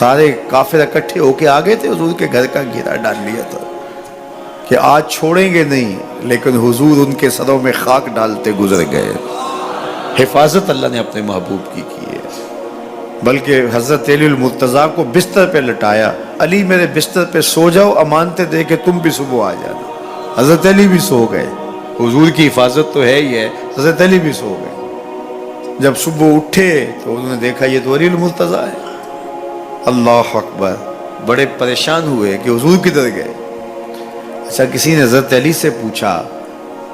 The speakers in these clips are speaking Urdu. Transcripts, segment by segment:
سارے کافر اکٹھے ہو کے آ گئے تھے، حضور کے گھر کا گھیرا ڈال لیا تھا کہ آج چھوڑیں گے نہیں، لیکن حضور ان کے سروں میں خاک ڈالتے گزر گئے۔ حفاظت اللہ نے اپنے محبوب کی ہے۔ بلکہ حضرت علی المرتضیٰ کو بستر پہ لٹایا، علی میرے بستر پہ سو جاؤ، امانتیں دے کہ تم بھی صبح آ جانا۔ حضرت علی بھی سو گئے، حضور کی حفاظت تو ہے ہی ہے، حضرت علی بھی سو گئے۔ جب صبح اٹھے تو انہوں نے دیکھا یہ تو علی المرتضیٰ ہے۔ اللہ اکبر، بڑے پریشان ہوئے کہ حضور کدھر گئے۔ اچھا، کسی نے حضرت علی سے پوچھا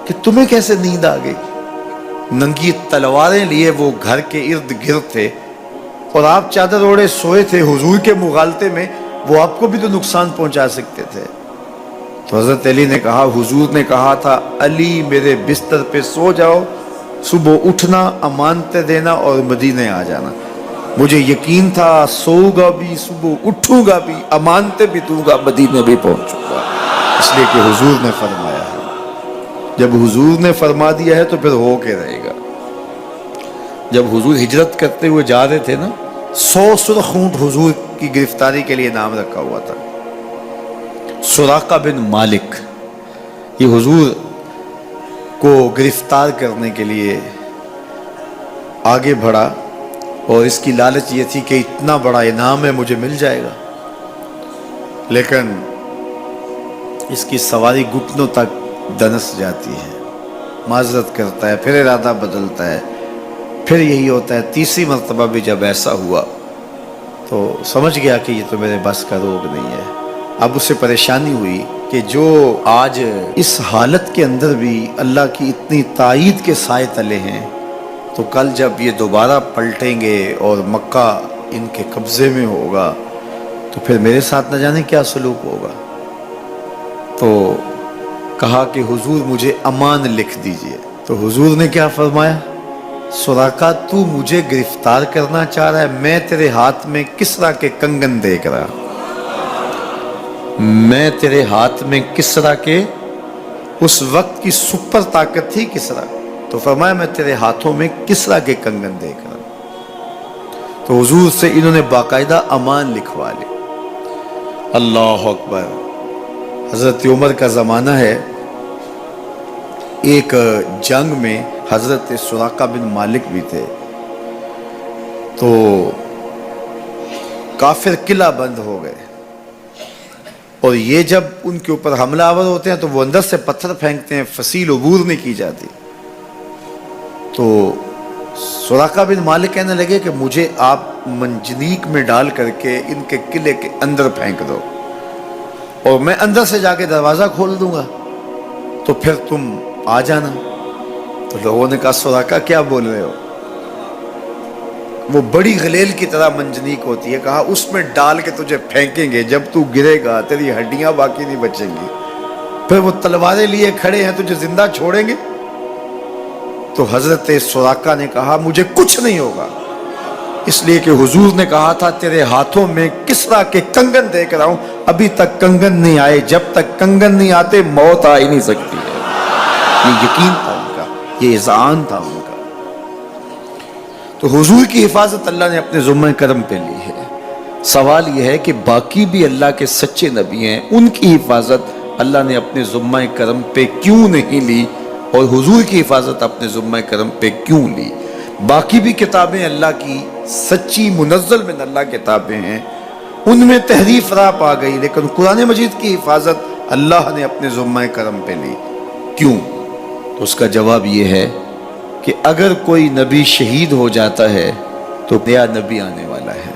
کہ تمہیں کیسے نیند آ گئی؟ ننگی تلواریں لیے وہ گھر کے ارد گرد تھے اور آپ چادر اوڑے سوئے تھے حضور کے مغالطے میں، وہ آپ کو بھی تو نقصان پہنچا سکتے تھے۔ تو حضرت علی نے کہا، حضور نے کہا تھا علی میرے بستر پہ سو جاؤ، صبح اٹھنا، امانتیں دینا اور مدینے آ جانا۔ مجھے یقین تھا سوؤں گا بھی، صبح اٹھوں گا بھی، امانتیں بھی دوں گا، مدینے بھی پہنچوں گا، اس لیے کہ حضور نے فرمایا ہے۔ جب حضور نے فرما دیا ہے تو پھر ہو کے رہے گا۔ جب حضور ہجرت کرتے ہوئے جا رہے تھے نا، 100 سرخ اونٹ حضور کی گرفتاری کے لیے نام رکھا ہوا تھا۔ سراقہ بن مالک یہ حضور کو گرفتار کرنے کے لیے آگے بڑھا اور اس کی لالچ یہ تھی کہ اتنا بڑا انعام ہے، مجھے مل جائے گا، لیکن اس کی سواری گھٹنوں تک دنس جاتی ہے، معذرت کرتا ہے، پھر ارادہ بدلتا ہے، پھر یہی ہوتا ہے۔ تیسری مرتبہ بھی جب ایسا ہوا تو سمجھ گیا کہ یہ تو میرے بس کا روگ نہیں ہے۔ اب اسے پریشانی ہوئی کہ جو آج اس حالت کے اندر بھی اللہ کی اتنی تائید کے سائے تلے ہیں، تو کل جب یہ دوبارہ پلٹیں گے اور مکہ ان کے قبضے میں ہوگا تو پھر میرے ساتھ نہ جانے کیا سلوک ہوگا۔ تو کہا کہ حضور مجھے امان لکھ دیجئے۔ تو حضور نے کیا فرمایا، سراقہ تو مجھے گرفتار کرنا چاہ رہا ہے، میں تیرے ہاتھ میں کسریٰ کے کنگن دیکھ رہا، میں تیرے ہاتھ میں کسریٰ کے، اس وقت کی سپر طاقت تھی کسریٰ، تو فرمایا میں تیرے ہاتھوں میں کسریٰ کے کنگن دیکھ رہا۔ تو حضور سے انہوں نے باقاعدہ امان لکھوا لی۔ اللہ اکبر۔ حضرت عمر کا زمانہ ہے، ایک جنگ میں حضرت سراقہ بن مالک بھی تھے، تو کافر قلعہ بند ہو گئے، اور یہ جب ان کے اوپر حملہ آور ہوتے ہیں تو وہ اندر سے پتھر پھینکتے ہیں، فصیل عبور نہیں کی جاتی۔ تو سراقہ بن مالک کہنے لگے کہ مجھے آپ منجنیق میں ڈال کر کے ان کے قلعے کے اندر پھینک دو اور میں اندر سے جا کے دروازہ کھول دوں گا، تو پھر تم آ جانا۔ تو لوگوں نے کہا سراقہ کیا بول رہے ہو؟ وہ بڑی غلیل کی طرح منجنیق ہوتی ہے، کہا اس میں ڈال کے تجھے پھینکیں گے، جب تو گرے گا تیری ہڈیاں باقی نہیں بچیں گی، پھر وہ تلواریں لیے کھڑے ہیں تجھے زندہ چھوڑیں گے۔ تو حضرت سراقہ نے کہا مجھے کچھ نہیں ہوگا، اس لیے کہ حضور نے کہا تھا تیرے ہاتھوں میں کسریٰ کے کنگن دیکھ رہا ہوں، ابھی تک کنگن نہیں آئے، جب تک کنگن نہیں آتے موت آ ہی نہیں سکتی ہے۔ یہ یقین تھا ان کا، یہ اذعان تھا ان کا۔ تو حضور کی حفاظت اللہ نے اپنے ذمہ کرم پہ لی ہے۔ سوال یہ ہے کہ باقی بھی اللہ کے سچے نبی ہیں، ان کی حفاظت اللہ نے اپنے ذمہ کرم پہ کیوں نہیں لی، اور حضور کی حفاظت اپنے ذمہ کرم پہ کیوں لی؟ باقی بھی کتابیں اللہ کی سچی منزل من اللہ کتابیں ہیں، ان میں تحریف راپ آ گئی، لیکن قرآن مجید کی حفاظت اللہ نے اپنے ذمہ کرم پہ لی۔ کیوں؟ تو اس کا جواب یہ ہے کہ اگر کوئی نبی شہید ہو جاتا ہے تو نیا نبی آنے والا ہے،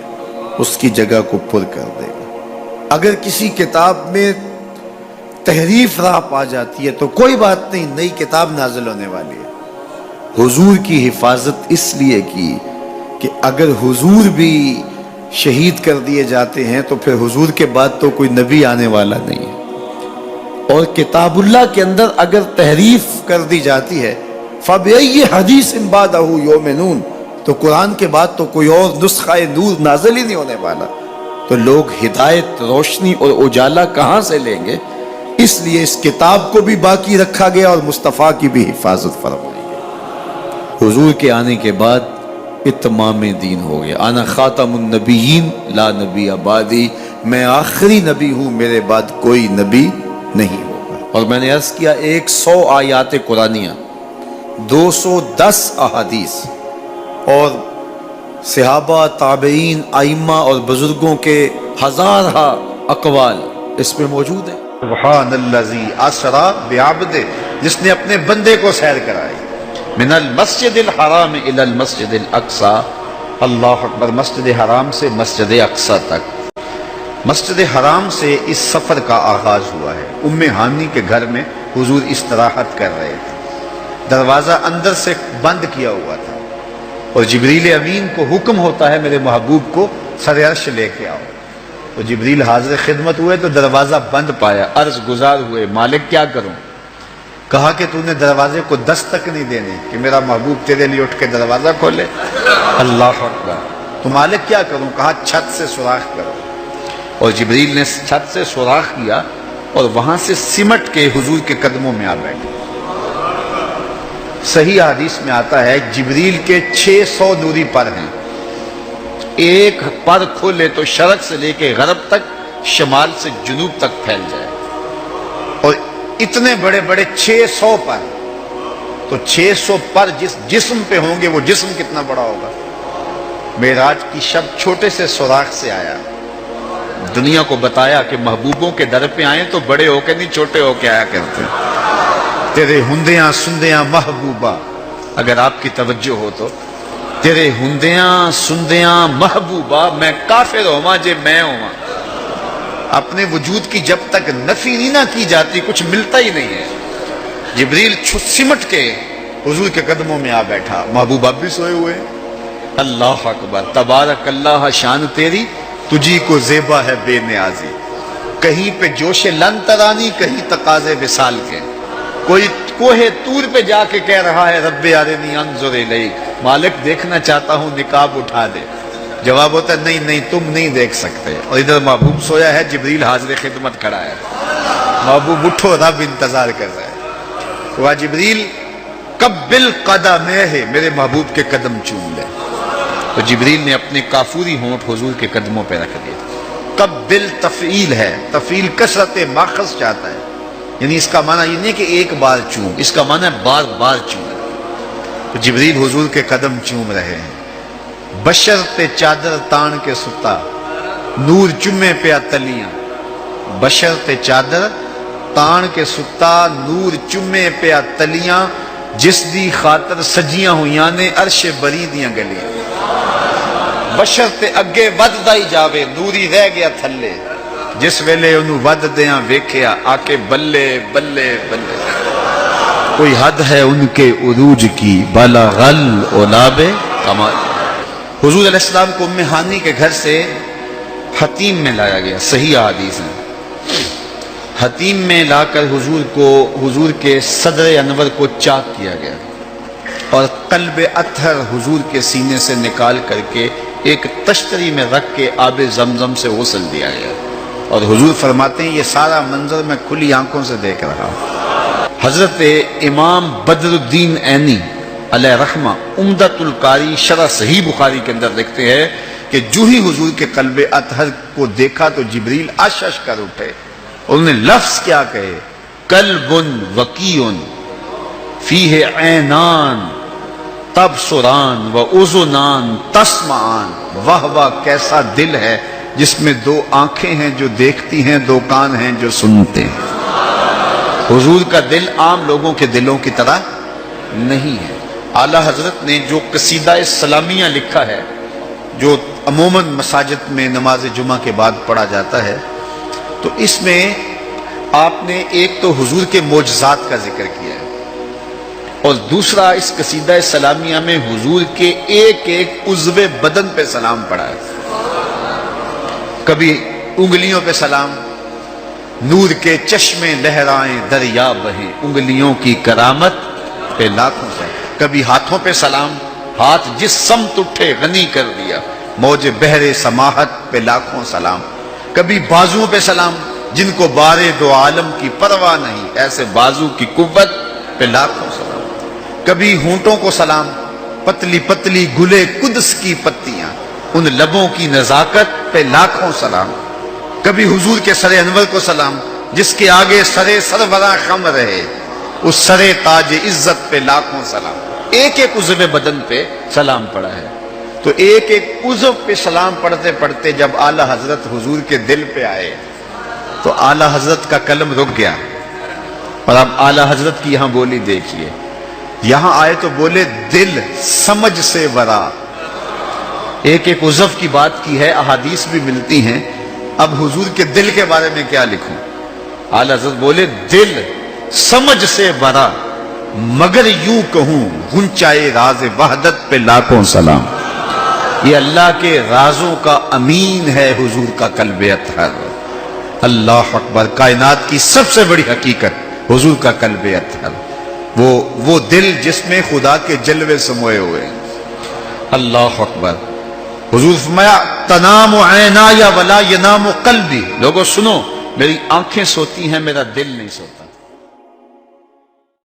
اس کی جگہ کو پر کر دے گا۔ اگر کسی کتاب میں تحریف راپ آ جاتی ہے تو کوئی بات نہیں، نئی کتاب نازل ہونے والی ہے۔ حضور کی حفاظت اس لیے کی کہ اگر حضور بھی شہید کر دیے جاتے ہیں تو پھر حضور کے بعد تو کوئی نبی آنے والا نہیں ہے، اور کتاب اللہ کے اندر اگر تحریف کر دی جاتی ہے فَبِأَيِّ حَدِيثٍ بَعْدَهُ يُؤْمِنُونَ، تو قرآن کے بعد تو کوئی اور نسخہ نور نازل ہی نہیں ہونے والا، تو لوگ ہدایت، روشنی اور اجالا کہاں سے لیں گے؟ اس لیے اس کتاب کو بھی باقی رکھا گیا اور مصطفیٰ کی بھی حفاظت فرمائی گئی۔ حضور کے آنے کے بعد اتمام دین ہو گیا. انا خاتم النبیین لا نبی بعدی، میں آخری نبی ہوں، میرے بعد کوئی نبی نہیں ہوگا. اور میں نے عرض کیا 100 آیات قرآنیہ، 210 احادیث اور صحابہ، تابعین، ائمہ اور بزرگوں کے ہزارہ اقوال اس میں موجود ہیں. سبحان الذی اسری بعبدہ، جس نے اپنے بندے کو سیر کرائی. من المسجد الحرام الی المسجد الاقصی، اللہ اکبر، مسجد حرام سے مسجد اقصی تک. مسجد حرام سے اس سفر کا آغاز ہوا ہے. ام ہانی کے گھر میں حضور استراحت کر رہے تھے، دروازہ اندر سے بند کیا ہوا تھا اور جبریل امین کو حکم ہوتا ہے میرے محبوب کو سر عرش لے کے آؤ. تو جبریل حاضر خدمت ہوئے تو دروازہ بند پایا، عرض گزار ہوئے مالک کیا کروں؟ کہا کہ تو نے دروازے کو دستک نہیں دینی کہ میرا محبوب تیرے لیے اٹھ کے دروازہ کھولے. اللہ اکبر. تو مالک کیا کروں؟ کہا چھت سے سوراخ کرو. اور جبریل نے چھت سے سوراخ کیا اور وہاں سے سمٹ کے حضور کے قدموں میں آ بیٹھے. صحیح حدیث میں آتا ہے جبریل کے 600 نوری پر ہیں، ایک پر کھولے تو شرق سے لے کے غرب تک، شمال سے جنوب تک پھیل جائے. اور اتنے بڑے بڑے 600 پر، تو 600 پر جس جسم پہ ہوں گے وہ جسم کتنا بڑا ہوگا. معراج کی شب چھوٹے سے سوراخ سے آیا، دنیا کو بتایا کہ محبوبوں کے در پہ آئیں تو بڑے ہو کے نہیں چھوٹے ہو کے آیا کرتے. تیرے ہندیاں سندیاں محبوبہ، اگر آپ کی توجہ ہو تو، تیرے ہندیاں سندیاں محبوبہ، میں کافر ہوا جے میں ہوا. اپنے وجود کی جب تک نفی نہیں نہ کی جاتی کچھ ملتا ہی نہیں ہے. جبریل سمٹ کے حضور کے قدموں میں آ بیٹھا. محبوب اب بھی سوئے ہوئے. اللہ اکبر. تبارک اللہ، شان تیری تجھی کو زیبا ہے بے نیازی. کہیں پہ جوش لن ترانی، کہیں تقاضے وصال کے. کوئی کوہ طور پہ جا کے کہہ رہا ہے رب ارنی انظر الیک، مالک دیکھنا چاہتا ہوں نقاب اٹھا دے. جواب ہوتا ہے نہیں نہیں تم نہیں دیکھ سکتے. اور ادھر محبوب سویا ہے، جبریل حاضر خدمت کھڑا ہے. محبوب اٹھو، رب انتظار کر رہا ہے. وہ جبریل قبل قدمہ، میرے محبوب کے قدم چوم لے. تو جبریل نے اپنے کافوری ہونٹ حضور کے قدموں پہ رکھ دیے. قبل تفعیل ہے، تفعیل کثرت ماخذ چاہتا ہے، یعنی اس کا معنی یہ نہیں کہ ایک بار چوم، اس کا معنی ہے بار بار چوم. تو جبریل حضور کے قدم چوم رہے ہیں. بشرط چادر تان کے ستا، نور چمے پہ تلیاں. بشرط چادر تان کے ستا، نور چمے پہ تلیاں. جس دی خاطر سجیاں ہویاں نے عرش بری دیاں گلیاں. بشرط اگے وددا ہی جاوے، نوری رہ گیا تھلے. جس ویلے انہوں ود دیاں ویکھیا، آکے بلے بلے بلے. کوئی حد ہے ان کے عروج کی، بالا غل اولاب کمال. حضور علیہ السلام کو ام ہانی کے گھر سے حتیم میں لایا گیا. صحیح حدیث ہے. حتیم میں لا کر حضور کے صدر انور کو چاک کیا گیا اور قلب اطہر حضور کے سینے سے نکال کر کے ایک تشتری میں رکھ کے آب زمزم سے غسل دیا گیا. اور حضور فرماتے ہیں یہ سارا منظر میں کھلی آنکھوں سے دیکھ رہا ہوں. حضرت امام بدر الدین عینی علیہ رحمہ عمدۃ القاری شرح صحیح بخاری کے اندر لکھتے ہیں کہ جو ہی حضور کے قلب اطہر کو دیکھا تو جبریل اشش کر اٹھے. انہوں نے لفظ کیا کہے، قلب وقیع فیہ عینان تبصران و اذنان تسمعان. واہ واہ کیسا دل ہے جس میں دو آنکھیں ہیں جو دیکھتی ہیں، دو کان ہیں جو سنتے ہیں. حضور کا دل عام لوگوں کے دلوں کی طرح نہیں ہے. اعلیٰ حضرت نے جو قصیدہ سلامیہ لکھا ہے، جو عموماً مساجد میں نماز جمعہ کے بعد پڑھا جاتا ہے، تو اس میں آپ نے ایک تو حضور کے معجزات کا ذکر کیا ہے اور دوسرا اس قصیدہ سلامیہ میں حضور کے ایک ایک عضو بدن پہ سلام پڑھا ہے. کبھی انگلیوں پہ سلام، نور کے چشمے لہرائیں دریا بہیں، انگلیوں کی کرامت پہ لاکھوں سے. کبھی ہاتھوں پہ سلام، ہاتھ جس سمت اٹھے غنی کر دیا، موج بحر سماحت پہ لاکھوں سلام. کبھی بازوؤں پہ سلام، جن کو بارے دو عالم کی پرواہ نہیں، ایسے بازو کی قوت پہ لاکھوں سلام. کبھی ہونٹوں کو سلام، پتلی پتلی گلے قدس کی پتیاں، ان لبوں کی نزاکت پہ لاکھوں سلام، کبھی حضور کے سر انور کو سلام جس کے آگے سرے سربراہ خم رہے، اس سرے تاج عزت پہ لاکھوں سلام۔ ایک ایک عضو بدن پہ سلام پڑا ہے، تو ایک ایک عضو پہ سلام پڑھتے پڑھتے جب اعلیٰ حضرت حضور کے دل پہ آئے تو اعلیٰ حضرت کا قلم رک گیا۔ اور اب اعلیٰ حضرت کی یہاں بولی دیکھیے، یہاں آئے تو بولے دل سمجھ سے ورا، ایک ایک عضو کی بات کی ہے، احادیث بھی ملتی ہیں، اب حضور کے دل کے بارے میں کیا لکھوں؟ اعلیٰ حضرت بولے دل سمجھ سے ورا، مگر یوں کہوں گنچائے راز وحدت پہ لاکھوں سلام۔ یہ اللہ کے رازوں کا امین ہے حضور کا قلب اطہر۔ اللہ اکبر، کائنات کی سب سے بڑی حقیقت حضور کا قلب اطہر، وہ دل جس میں خدا کے جلوے سموئے ہوئے ہیں۔ اللہ اکبر۔ حضور فرمایا تنام عینایا ولا ینام قلبی، لوگوں سنو، میری آنکھیں سوتی ہیں، میرا دل نہیں سوتا۔